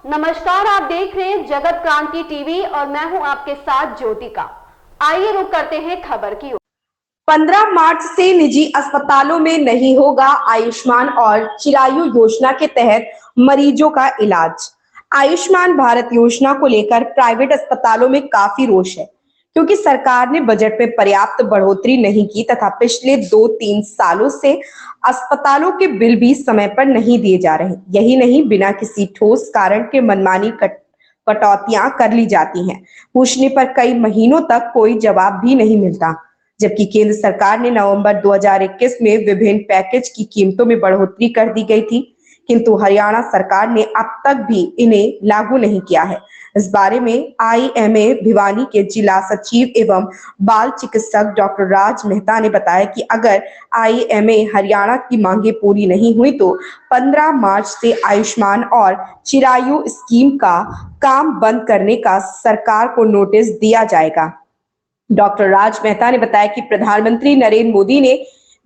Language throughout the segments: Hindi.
नमस्कार, आप देख रहे हैं जगत क्रांति टीवी और मैं हूं आपके साथ ज्योतिका। आइए रुक करते हैं खबर की ओर। 15 मार्च से निजी अस्पतालों में नहीं होगा आयुष्मान और चिरायु योजना के तहत मरीजों का इलाज। आयुष्मान भारत योजना को लेकर प्राइवेट अस्पतालों में काफी रोष है, क्योंकि सरकार ने बजट में पर्याप्त बढ़ोतरी नहीं की तथा पिछले 2-3 सालों से अस्पतालों के बिल भी समय पर नहीं दिए जा रहे। यही नहीं, बिना किसी ठोस कारण के मनमानी कटौतियां कर ली जाती हैं। पूछने पर कई महीनों तक कोई जवाब भी नहीं मिलता। जबकि केंद्र सरकार ने नवंबर 2021 में विभिन्न पैकेज की कीमतों में बढ़ोतरी कर दी गई थी, किंतु हरियाणा सरकार ने अब तक भी इन्हें लागू नहीं किया है। इस बारे में आईएमए भिवानी के जिला सचिव एवं बाल चिकित्सक डॉक्टर राज मेहता ने बताया कि अगर आईएमए हरियाणा की मांगे पूरी नहीं हुई तो 15 मार्च से आयुष्मान और चिरायु स्कीम का काम बंद करने का सरकार को नोटिस दिया जाएगा। डॉक्टर राज मेहता ने बताया कि प्रधानमंत्री नरेंद्र मोदी ने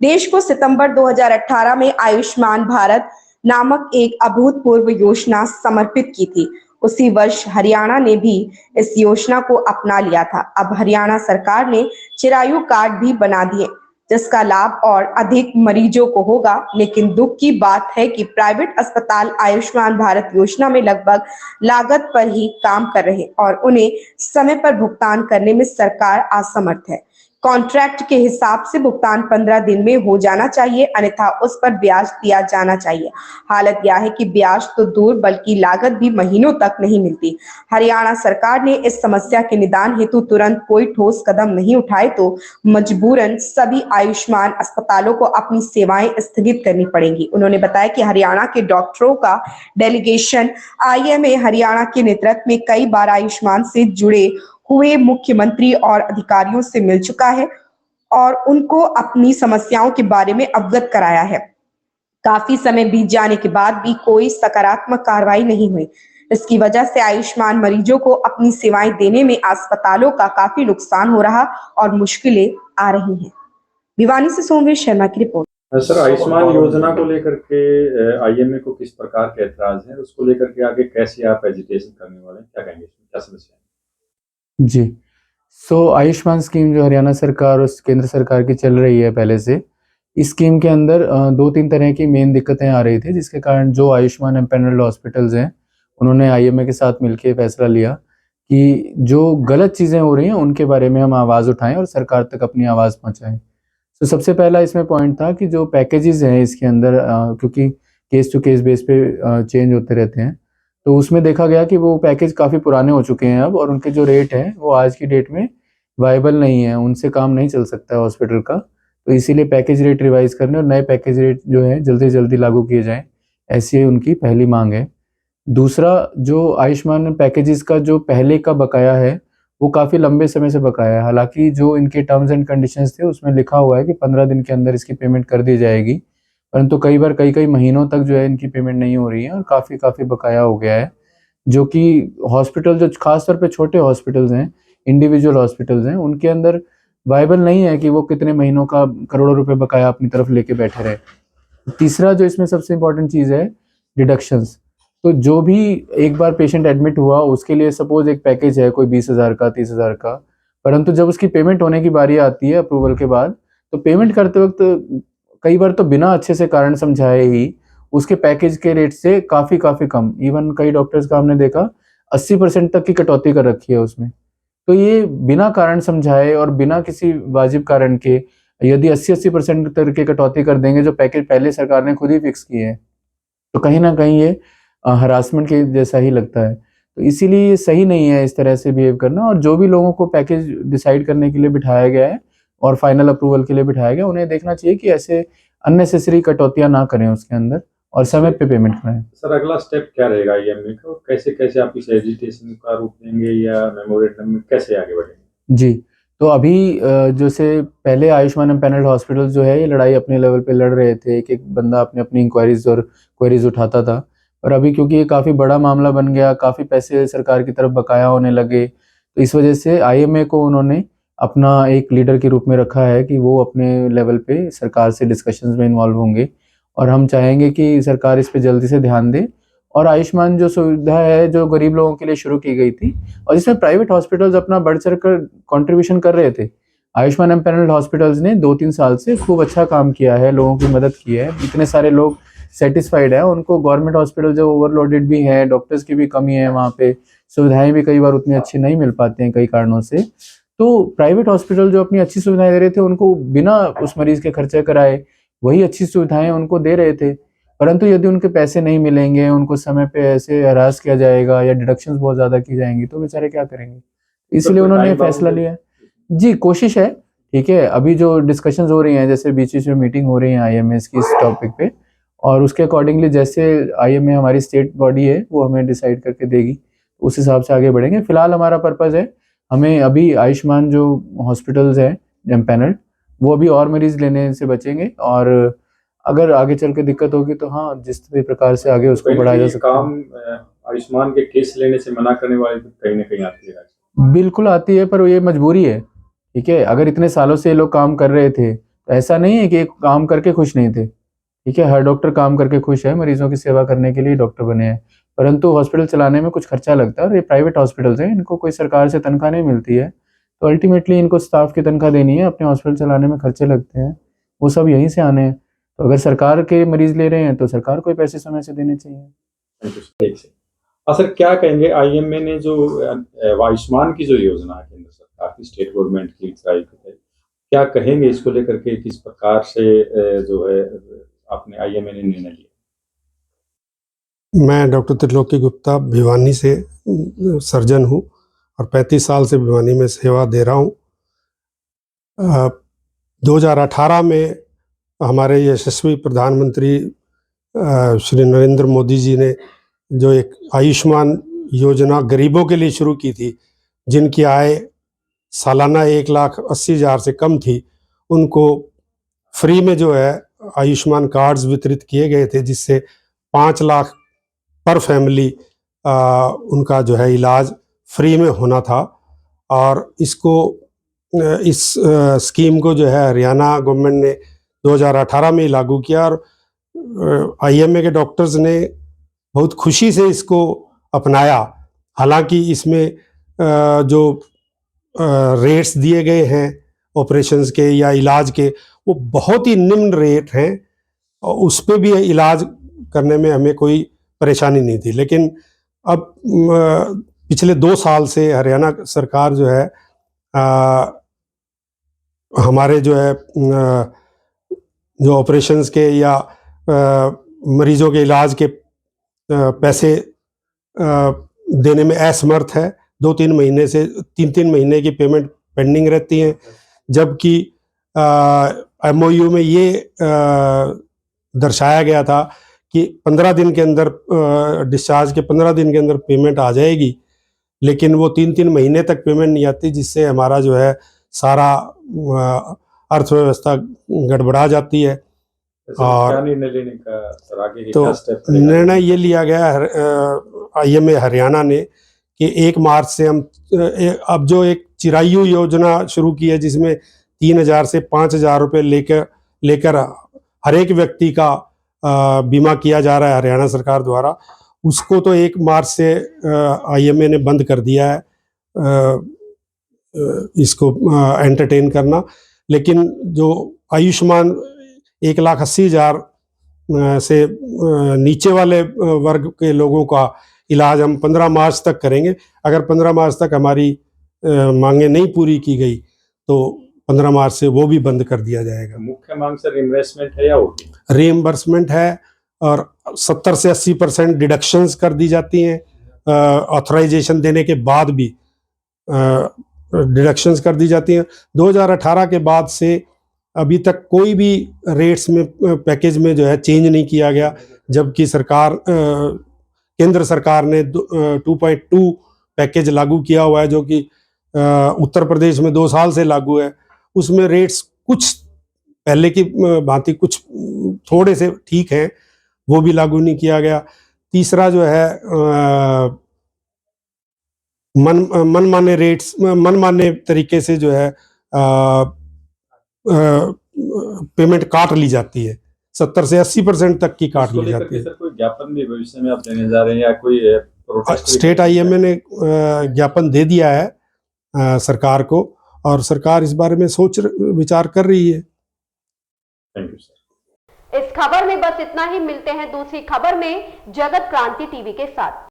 देश को सितंबर 2018 में आयुष्मान भारत नामक एक अभूतपूर्व योजना समर्पित की थी। उसी वर्ष हरियाणा ने भी इस योजना को अपना लिया था। अब हरियाणा सरकार ने चिरायु कार्ड भी बना दिए, जिसका लाभ और अधिक मरीजों को होगा। लेकिन दुख की बात है कि प्राइवेट अस्पताल आयुष्मान भारत योजना में लगभग लागत पर ही काम कर रहे और उन्हें समय पर भुगतान करने में सरकार असमर्थ है। कॉन्ट्रैक्ट के हिसाब से भुगतान 15 दिन में हो जाना चाहिए, अन्यथा उस पर ब्याज दिया जाना चाहिए। हालत यह है कि ब्याज तो दूर बल्कि लागत भी महीनों तक नहीं मिलती। हरियाणा सरकार ने इस समस्या के निदान हेतु तुरंत कोई ठोस कदम नहीं उठाए तो मजबूरन सभी आयुष्मान अस्पतालों को अपनी सेवाएं स्थगित करनी पड़ेंगी। उन्होंने बताया कि हरियाणा के डॉक्टरों का डेलीगेशन आईएमए हरियाणा के नेतृत्व में कई बार आयुष्मान से जुड़े हुए मुख्यमंत्री और अधिकारियों से मिल चुका है और उनको अपनी समस्याओं के बारे में अवगत कराया है। काफी समय बीत जाने के बाद भी कोई सकारात्मक कार्रवाई नहीं हुई। इसकी वजह से आयुष्मान मरीजों को अपनी सेवाएं देने में अस्पतालों का काफी नुकसान हो रहा और मुश्किलें आ रही हैं। भिवानी से सोमवीर शर्मा की रिपोर्ट। सर, आयुष्मान योजना को लेकर के आईएमए को किस प्रकार के ऐतराज हैं, उसको लेकर के आगे कैसे आप एजिटेशन करने वाले हैं, क्या कहेंगे, क्या समस्या है? जी, आयुष्मान स्कीम जो हरियाणा सरकार और केंद्र सरकार की चल रही है पहले से, इस स्कीम के अंदर 2-3 तरह की मेन दिक्कतें आ रही थी, जिसके कारण जो आयुष्मान एम्पैनल्ड हॉस्पिटल्स हैं, उन्होंने आईएमए के साथ मिलके फैसला लिया कि जो गलत चीज़ें हो रही हैं, उनके बारे में हम आवाज़ उठाएँ और सरकार तक अपनी आवाज़ पहुँचाएँ। तो सबसे पहला इसमें पॉइंट था कि जो पैकेजेज़ हैं इसके अंदर, क्योंकि केस टू केस बेस पे चेंज होते रहते हैं, तो उसमें देखा गया कि वो पैकेज काफ़ी पुराने हो चुके हैं अब, और उनके जो रेट हैं वो आज की डेट में वायबल नहीं है, उनसे काम नहीं चल सकता है हॉस्पिटल का। तो इसीलिए पैकेज रेट रिवाइज करने और नए पैकेज रेट जो है जल्दी से जल्दी लागू किए जाएँ, ऐसी उनकी पहली मांग है। दूसरा, जो आयुष्मान पैकेजेस का जो पहले का बकाया है, वो काफ़ी लंबे समय से बकाया है। हालाँकि जो इनके टर्म्स एंड कंडीशंस थे उसमें लिखा हुआ है कि 15 दिन के अंदर इसकी पेमेंट कर दी जाएगी, परंतु कई बार कई महीनों तक जो है इनकी पेमेंट नहीं हो रही है और काफ़ी बकाया हो गया है, जो कि हॉस्पिटल जो खास तौर पे छोटे हॉस्पिटल्स हैं, इंडिविजुअल हॉस्पिटल्स हैं, उनके अंदर वायबल नहीं है कि वो कितने महीनों का करोड़ों रुपए बकाया अपनी तरफ लेके बैठे रहे। तीसरा जो इसमें सबसे इम्पोर्टेंट चीज़ है, डिडक्शंस। तो जो भी एक बार पेशेंट एडमिट हुआ उसके लिए सपोज एक पैकेज है कोई 20,000 का, 30,000 का, परंतु जब उसकी पेमेंट होने की बारी आती है अप्रूवल के बाद, तो पेमेंट करते वक्त कई बार तो बिना अच्छे से कारण समझाए ही उसके पैकेज के रेट से काफ़ी कम, इवन कई डॉक्टर्स का हमने देखा 80% तक की कटौती कर रखी है उसमें। तो ये बिना कारण समझाए और बिना किसी वाजिब कारण के यदि 80% तक की कटौती कर देंगे जो पैकेज पहले सरकार ने खुद ही फिक्स किए हैं, तो कहीं न कहीं ये हरासमेंट के जैसा ही लगता है। तो इसीलिए ये सही नहीं है इस तरह से बिहेव करना, और जो भी लोगों को पैकेज डिसाइड करने के लिए बिठाया गया है और फाइनल अप्रूवल के लिए बिठाया गया, उन्हें देखना चाहिए कि ऐसे अननेसेसरी कटौतियाँ ना करें उसके अंदर और समय पे पेमेंट कराएँ। सर, अगला स्टेप क्या रहेगा आईएमए का, और कैसे आप इस एजिटेशन का रूप देंगे या मेमोरेंडम में कैसे आगे बढ़ेंगे? जी, तो अभी जैसे पहले आयुष्मान एम्पैनल्ड हॉस्पिटल्स जो है ये लड़ाई अपने लेवल पे लड़ रहे थे, एक-एक बंदा अपनी इंक्वायरीज़ और क्वेरीज़ उठाता था। और अभी क्योंकि ये काफ़ी बड़ा मामला बन गया, काफ़ी पैसे सरकार की तरफ बकाया होने लगे, तो इस वजह से आईएमए को उन्होंने अपना एक लीडर के रूप में रखा है कि वो अपने लेवल पे सरकार से डिस्कशंस में इन्वॉल्व होंगे, और हम चाहेंगे कि सरकार इस पे जल्दी से ध्यान दे और आयुष्मान जो सुविधा है जो गरीब लोगों के लिए शुरू की गई थी, और इसमें प्राइवेट हॉस्पिटल्स अपना बढ़ चढ़ कर कॉन्ट्रीब्यूशन कर रहे थे। आयुष्मान एम्पैनल्ड हॉस्पिटल्स ने 2-3 साल से खूब अच्छा काम किया है, लोगों की मदद की है, इतने सारे लोग सेटिस्फाइड है। उनको गवर्नमेंट हॉस्पिटल जो ओवरलोडेड भी है, डॉक्टर्स की भी कमी है वहाँ पे, सुविधाएं भी कई बार उतनी अच्छी नहीं मिल पाती हैं कई कारणों से। तो प्राइवेट हॉस्पिटल जो अपनी अच्छी सुविधाएं दे रहे थे, उनको बिना उस मरीज के खर्चे कराए वही अच्छी सुविधाएं उनको दे रहे थे। परंतु यदि उनके पैसे नहीं मिलेंगे, उनको समय पे ऐसे हरास किया जाएगा या डिडक्शंस बहुत ज़्यादा की जाएंगी, तो बेचारे क्या करेंगे? इसलिए उन्होंने फैसला लिया है। जी, कोशिश है, ठीक है। अभी जो डिस्कशंस हो रही हैं, जैसे बीच-बीच में मीटिंग हो रही है आईएमएस की इस टॉपिक पे, और उसके अकॉर्डिंगली जैसे आईएमए हमारी स्टेट बॉडी है, वो हमें डिसाइड करके देगी, उस हिसाब से आगे बढ़ेंगे। फिलहाल हमारा पर्पज़ है, हमें अभी आयुष्मान जो हॉस्पिटल्स हैं एम्पैनल्ड, वो अभी और मरीज लेने से बचेंगे, और अगर आगे चल के दिक्कत होगी तो हाँ, जिस भी प्रकार से आगे उसको बढ़ाया जा सकता है। काम आयुष्मान के केस लेने से मना करने वाली तो कहीं ना कहीं आती है। बिल्कुल आती है, पर ये मजबूरी है, ठीक है। अगर इतने सालों से ये लोग काम कर रहे थे, तो ऐसा नहीं है कि काम करके खुश नहीं थे, ठीक है। हर डॉक्टर काम करके खुश है, मरीजों की सेवा करने के लिए डॉक्टर बने हैं, परंतु हॉस्पिटल चलाने में कुछ खर्चा लगता है, और ये प्राइवेट हॉस्पिटल्स हैं, इनको कोई सरकार से तनख्वाह नहीं मिलती है, तो अल्टीमेटली इनको स्टाफ की तनख्वाह देनी है, अपने हॉस्पिटल चलाने में खर्चे लगते हैं, वो सब यहीं से आने हैं। तो अगर सरकार के मरीज ले रहे हैं तो सरकार को ही पैसे समय से देने चाहिए। ठीक से। सर, क्या कहेंगे आईएमए ने जो आयुष्मान की जो योजना है केंद्र सरकार की, स्टेट गवर्नमेंट की चलाई है, क्या कहेंगे इसको लेकर के, किस प्रकार से जो है आपने आईएमए ने निर्णय लिया? मैं डॉक्टर त्रिलोकी गुप्ता भिवानी से सर्जन हूँ और 35 साल से भिवानी में सेवा दे रहा हूँ। 2018 में हमारे यशस्वी प्रधानमंत्री श्री नरेंद्र मोदी जी ने जो एक आयुष्मान योजना गरीबों के लिए शुरू की थी, जिनकी आय सालाना 1,80,000 से कम थी, उनको फ्री में जो है आयुष्मान कार्ड्स वितरित किए गए थे, जिससे 5 लाख पर फैमिली उनका जो है इलाज फ्री में होना था। और इस स्कीम को जो है हरियाणा गवर्नमेंट ने 2018 में लागू किया, और आईएमए के डॉक्टर्स ने बहुत खुशी से इसको अपनाया। हालांकि इसमें जो रेट्स दिए गए हैं ऑपरेशंस के या इलाज के, वो बहुत ही निम्न रेट हैं, और उस पर भी इलाज करने में हमें कोई परेशानी नहीं थी। लेकिन अब पिछले 2 साल से हरियाणा सरकार जो है हमारे जो है जो ऑपरेशंस के या मरीजों के इलाज के पैसे देने में असमर्थ है। 2-3 महीने से 3-3 महीने की पेमेंट पेंडिंग रहती है, जबकि एमओयू में ये दर्शाया गया था कि 15 दिन के अंदर डिस्चार्ज के 15 दिन के अंदर पेमेंट आ जाएगी, लेकिन वो 3-3 महीने तक पेमेंट नहीं आती, जिससे हमारा जो है सारा अर्थव्यवस्था गड़बड़ा जाती है। और क्या निर्णय लेने का सर आगे तो क्या स्टेप? निर्णय ये लिया गया आईएमए हरियाणा ने कि 1 मार्च से हम अब जो एक चिरायु योजना शुरू की है, जिसमें 3,000 से 5,000 रुपये लेकर हर एक व्यक्ति का बीमा किया जा रहा है हरियाणा सरकार द्वारा, उसको तो 1 मार्च से आईएमए ने बंद कर दिया है इसको एंटरटेन करना। लेकिन जो आयुष्मान 1,80,000 से नीचे वाले वर्ग के लोगों का इलाज हम 15 मार्च तक करेंगे। अगर 15 मार्च तक हमारी मांगे नहीं पूरी की गई तो 15 मार्च से वो भी बंद कर दिया जाएगा। मुख्य मांग सर रिइंबर्समेंट है या ओटी? रीइंबर्समेंट है, और 70 से 80% डिडक्शंस कर दी जाती हैं। ऑथराइजेशन देने के बाद भी डिडक्शंस कर दी जाती हैं। 2018 के बाद से अभी तक कोई भी रेट्स में पैकेज में जो है चेंज नहीं किया गया, जबकि केंद्र सरकार ने 2.2 पैकेज लागू किया हुआ है, जो कि उत्तर प्रदेश में 2 साल से लागू है। उसमें रेट्स कुछ पहले की भांति कुछ थोड़े से ठीक हैं, वो भी लागू नहीं किया गया। तीसरा जो है मनमाने रेट्स, मनमाने तरीके से जो है पेमेंट काट ली जाती है 70 से 80% तक की काट इसको ली लेकर जाती के है। सर कोई ज्ञापन भी भविष्य में आप देने जा रहे हैं या कोई प्रोटेस्ट स्टेट आईएमए ने ज्ञापन दे दिया है सरकार को, और सरकार इस बारे में विचार कर रही है। Thank you sir. इस खबर में बस इतना ही। मिलते हैं दूसरी खबर में जगत क्रांति टीवी के साथ।